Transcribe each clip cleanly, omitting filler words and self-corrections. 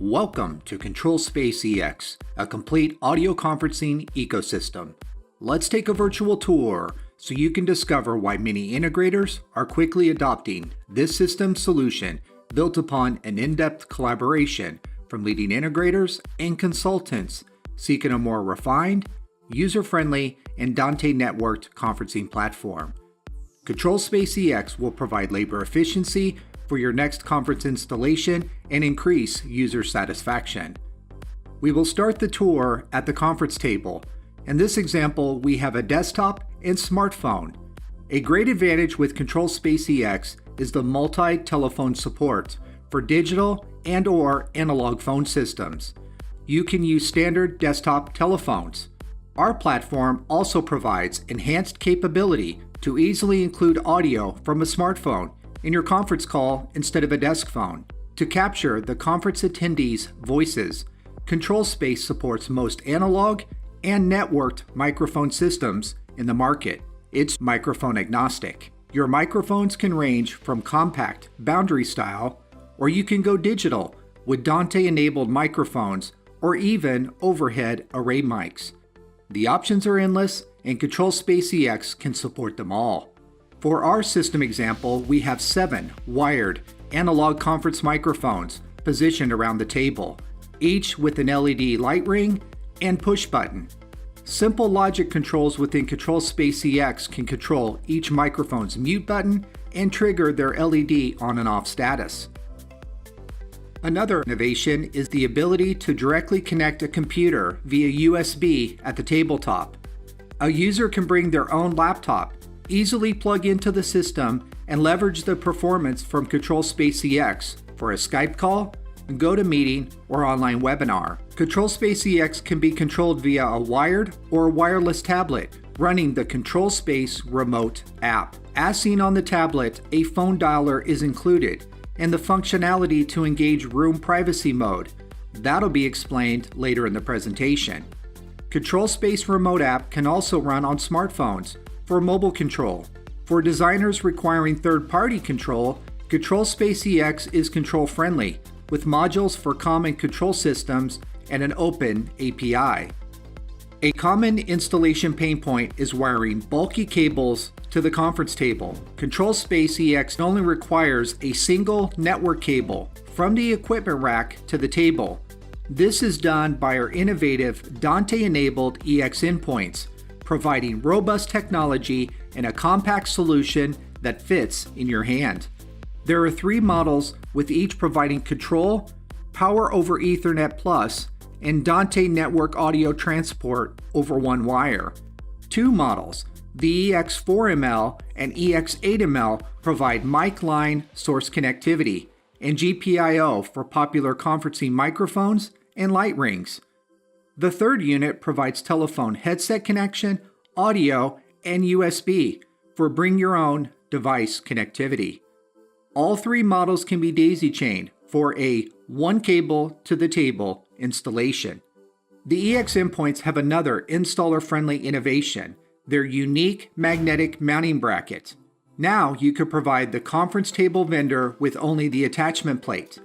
Welcome to ControlSpaceEX, a complete audio conferencing ecosystem. Let's take a virtual tour so you can discover why many integrators are quickly adopting this system solution built upon an in-depth collaboration from leading integrators and consultants seeking a more refined, user-friendly, and Dante-networked conferencing platform. ControlSpaceEX will provide labor efficiency for your next conference installation and increase user satisfaction. We will start the tour at the conference table. In this example, we have a desktop and smartphone. A great advantage with ControlSpaceEX is the multi-telephone support for digital and/or analog phone systems. You can use standard desktop telephones. Our platform also provides enhanced capability to easily include audio from a smartphone in your conference call instead of a desk phone. To capture the conference attendees' voices, ControlSpace supports most analog and networked microphone systems in the market. It's microphone agnostic. Your microphones can range from compact boundary style, or you can go digital with Dante-enabled microphones or even overhead array mics. The options are endless, and ControlSpaceEX can support them all. For our system example, we have 7 wired analog conference microphones positioned around the table, each with an LED light ring and push button. Simple logic controls within ControlSpaceEX can control each microphone's mute button and trigger their LED on and off status. Another innovation is the ability to directly connect a computer via USB at the tabletop. A user can bring their own laptop, easily plug into the system, and leverage the performance from ControlSpaceEX for a Skype call, GoToMeeting, or online webinar. ControlSpaceEX can be controlled via a wired or wireless tablet running the ControlSpace Remote app. As seen on the tablet, a phone dialer is included, and the functionality to engage room privacy mode. That'll be explained later in the presentation. ControlSpace Remote app can also run on smartphones for mobile control. For designers requiring third-party control, ControlSpaceEX is control-friendly with modules for common control systems and an open API. A common installation pain point is wiring bulky cables to the conference table. ControlSpaceEX only requires a single network cable from the equipment rack to the table. This is done by our innovative Dante-enabled EX endpoints, providing robust technology and a compact solution that fits in your hand. There are 3 models, with each providing control, power over Ethernet Plus, and Dante network audio transport over one wire. 2 models, the EX4ML and EX8ML, provide mic line source connectivity and GPIO for popular conferencing microphones and light rings. The 3rd unit provides telephone headset connection, audio, and USB for bring your own device connectivity. All 3 models can be daisy-chained for a one cable to the table installation. The EX endpoints have another installer-friendly innovation, their unique magnetic mounting bracket. Now you could provide the conference table vendor with only the attachment plate.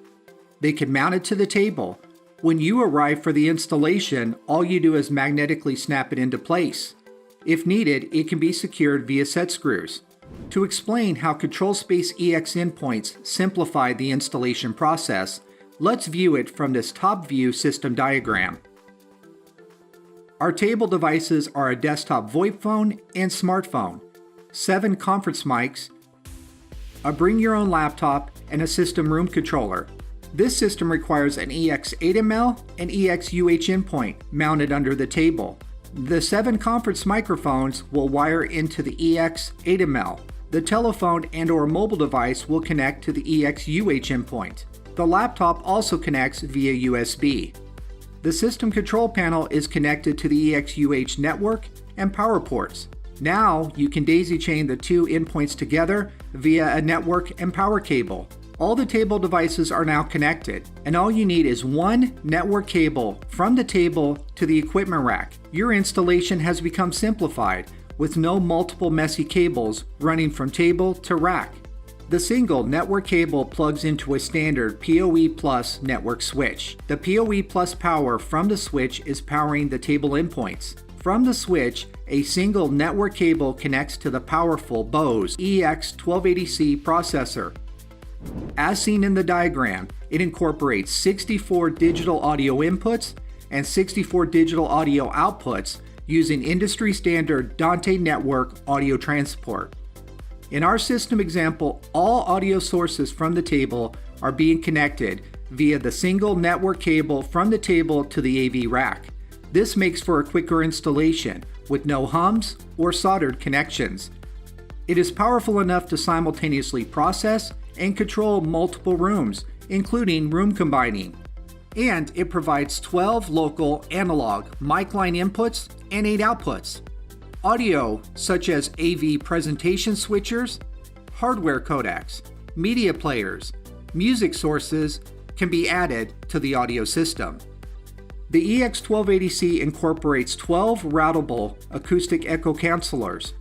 They can mount it to the table. When you arrive for the installation, all you do is magnetically snap it into place. If needed, it can be secured via set screws. To explain how ControlSpaceEX endpoints simplify the installation process, let's view it from this top view system diagram. Our table devices are a desktop VoIP phone and smartphone, 7 conference mics, a bring your own laptop, and a system room controller. This system requires an EX8ML and EX-UH endpoint mounted under the table. The 7 conference microphones will wire into the EX8ML. The telephone and/or mobile device will connect to the EX-UH endpoint. The laptop also connects via USB. The system control panel is connected to the EX-UH network and power ports. Now you can daisy-chain the 2 endpoints together via a network and power cable. All the table devices are now connected, and all you need is one network cable from the table to the equipment rack. Your installation has become simplified with no multiple messy cables running from table to rack. The single network cable plugs into a standard PoE Plus network switch. The PoE Plus power from the switch is powering the table endpoints. From the switch, a single network cable connects to the powerful Bose EX1280C processor. As seen in the diagram, it incorporates 64 digital audio inputs and 64 digital audio outputs using industry-standard Dante network audio transport. In our system example, all audio sources from the table are being connected via the single network cable from the table to the AV rack. This makes for a quicker installation with no hums or soldered connections. It is powerful enough to simultaneously process and control multiple rooms, including room combining. And it provides 12 local analog mic line inputs and 8 outputs. Audio such as AV presentation switchers, hardware codecs, media players, music sources can be added to the audio system. The EX1280C incorporates 12 routable acoustic echo cancelers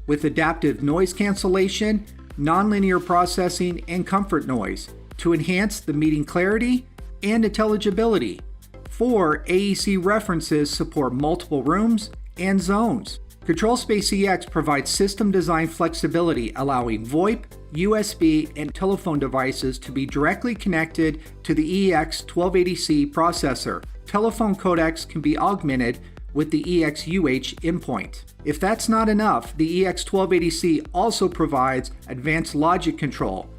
with adaptive noise cancellation, nonlinear processing, and comfort noise to enhance the meeting clarity and intelligibility. 4 AEC references support multiple rooms and zones. ControlSpaceEX provides system design flexibility, allowing VoIP, USB, and telephone devices to be directly connected to the EX1280C processor. Telephone codecs can be augmented with the EXUH endpoint. If that's not enough, the EX1280C also provides advanced logic control,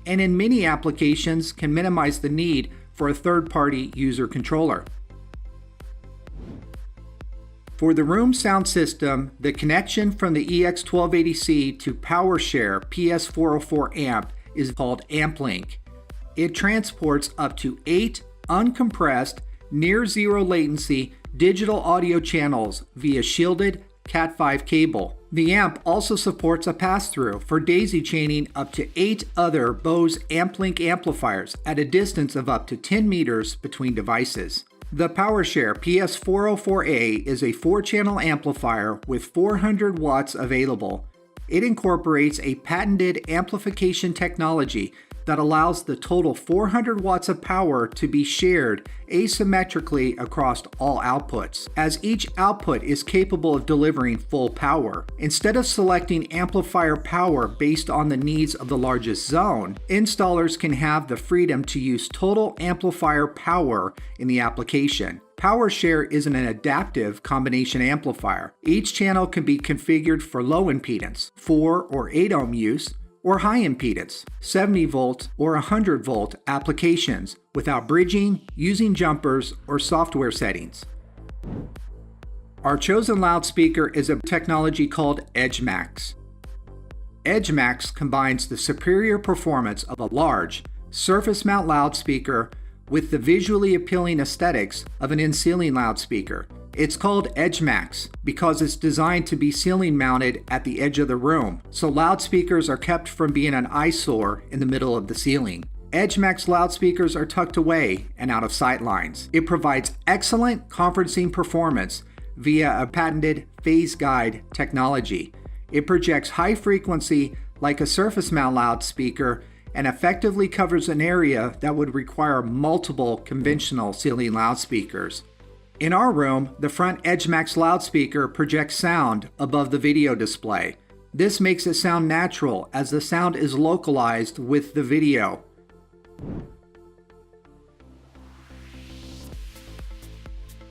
and in many applications can minimize the need for a third-party user controller. For the room sound system, the connection from the EX1280C to PowerShare PS404 amp is called AmpLink. It transports up to 8 uncompressed, near zero latency digital audio channels via shielded Cat5 cable. The amp also supports a pass-through for daisy chaining up to 8 other Bose AmpLink amplifiers at a distance of up to 10 meters between devices. The PowerShare PS404A is a 4-channel amplifier with 400 watts available. It incorporates a patented amplification technology that allows the total 400 watts of power to be shared asymmetrically across all outputs, as each output is capable of delivering full power. Instead of selecting amplifier power based on the needs of the largest zone, installers can have the freedom to use total amplifier power in the application. PowerShare is an adaptive combination amplifier. Each channel can be configured for low impedance, 4 or 8 ohm use, or high impedance, 70 volt or 100 volt applications without bridging, using jumpers, or software settings. Our chosen loudspeaker is a technology called EdgeMax. EdgeMax combines the superior performance of a large, surface mount loudspeaker with the visually appealing aesthetics of an in-ceiling loudspeaker. It's called EdgeMax because it's designed to be ceiling mounted at the edge of the room, so loudspeakers are kept from being an eyesore in the middle of the ceiling. EdgeMax loudspeakers are tucked away and out of sight lines. It provides excellent conferencing performance via a patented phase guide technology. It projects high frequency like a surface mount loudspeaker and effectively covers an area that would require multiple conventional ceiling loudspeakers. In our room, the front EdgeMax loudspeaker projects sound above the video display. This makes it sound natural as the sound is localized with the video.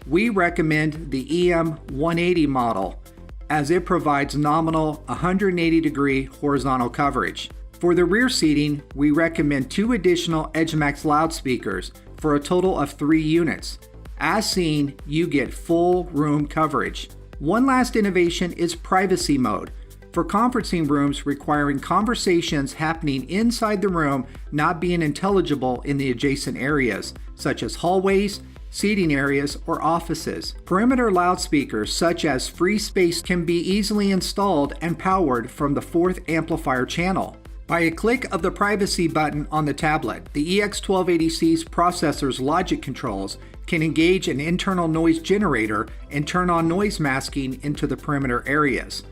We recommend the EM180 model as it provides nominal 180-degree horizontal coverage. For the rear seating, we recommend 2 additional EdgeMax loudspeakers for a total of 3 units. As seen, you get full room coverage. One last innovation is privacy mode. For conferencing rooms requiring conversations happening inside the room not being intelligible in the adjacent areas, such as hallways, seating areas, or offices. Perimeter loudspeakers such as FreeSpace can be easily installed and powered from the 4th amplifier channel. By a click of the privacy button on the tablet, the EX1280C's processor's logic controls can engage an internal noise generator and turn on noise masking into the perimeter areas.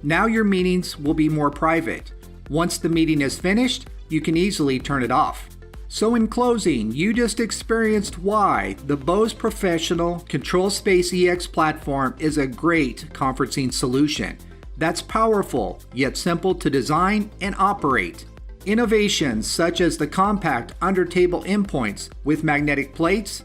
Now your meetings will be more private. Once the meeting is finished, you can easily turn it off. So in closing, you just experienced why the Bose Professional ControlSpaceEX platform is a great conferencing solution that's powerful yet simple to design and operate. Innovations such as the compact under-table endpoints with magnetic plates,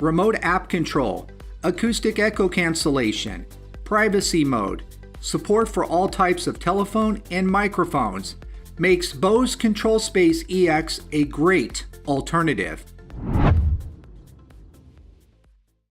remote app control, acoustic echo cancellation, privacy mode, support for all types of telephone and microphones makes Bose ControlSpaceEX a great alternative.